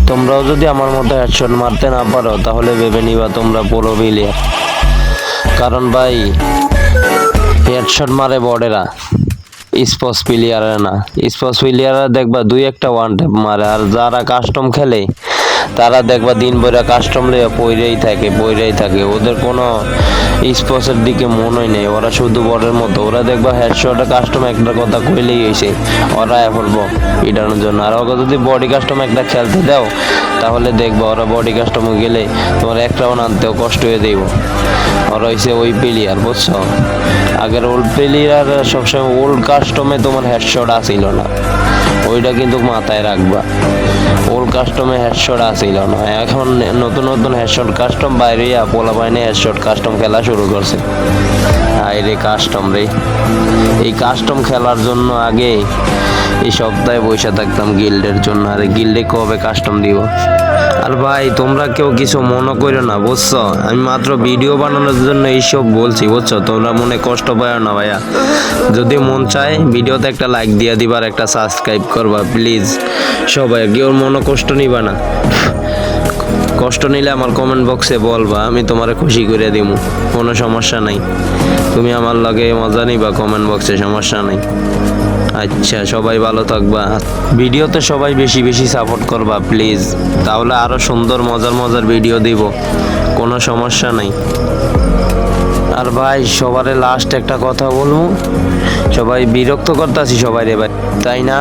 তোমরাও যদি আমার মতো হেডশট মারতে না পারো তাহলে ভেবে নিবা তোমরা পুরো প্লেয়ার। কারণ ভাই হেডশট মারে বড়েরা, স্পোর্টস প্লেয়াররা না। স্পোর্টস প্লেয়াররা দেখবা দুই একটা ওয়ান ট্যাপ মারে, আর যারা কাস্টম খেলে তারা দেখবা দিন ভরে কাস্টম লইয়া পইরেই থাকে। ওদের কোনো স্পোর্টসের দিকে মনই নেই, ওরা শুধু বড়ের মতো। ওরা দেখবা হেডশটে কাস্টম একটা কথা কইলেই হয়েছে, ওরা বলবো ইডানোর জন্য। আর ওকে যদি বডি কাস্টম একটা খেলতে দাও তাহলে দেখবা ওরা বডি কাস্টমে গেলে তোমার এক রাউন্ড আনতেও কষ্ট হয়ে দেব। ওরা হয়েছে ওই প্লেয়ার, বুঝছো? আগের ওল্ড প্লেয়ার সবসময় ওল্ড কাস্টমে তোমার হেডশট আসিল না, ওইটা কিন্তু মাথায় রাখবা। ওল্ড কাস্টমে হেডশট আসিল না, এখন নতুন নতুন হেডশট কাস্টম বাইরেয়া পোলা বাইনে হেডশট কাস্টম খেলা শুরু করছে। হাই রে কাস্টম রে, এই কাস্টম খেলার জন্য আগে এই সপ্তাহে বসে থাকতাম গিল্ডের জন্য। আর গিল্ডে কবে কাস্টম দিব? আর ভাই তোমরা কেউ কিছু মনে করো না, বুঝছো? আমি মাত্র ভিডিও বানানোর জন্য এইসব বলছি, বুঝছো? তোমরা মনে কষ্ট পায় না ভাইয়া। যদি মন চায় ভিডিওতে একটা লাইক দিয়ে দিবার, একটা সাবস্ক্রাইব করবা প্লিজ। সবাই কেউ মনে কষ্ট নিবা না। কষ্ট নিলে আমার কমেন্ট বক্সে বলবা, আমি তোমারে খুশি করে দিব, কোনো সমস্যা নাই। তুমি আমার লগে মজা নিবা কমেন্ট বক্সে, সমস্যা নাই। আচ্ছা, সবাই ভালো থাকবা। ভিডিওতে সবাই বেশি বেশি সাপোর্ট করবা প্লিজ, তাহলে আরো সুন্দর মজার ভিডিও দিব, কোনো সমস্যা নাই। আর ভাই সবারে লাস্ট একটা কথা বলবো, সবাই বিরক্ত করতেছি সবাই রে ভাই, তাই না?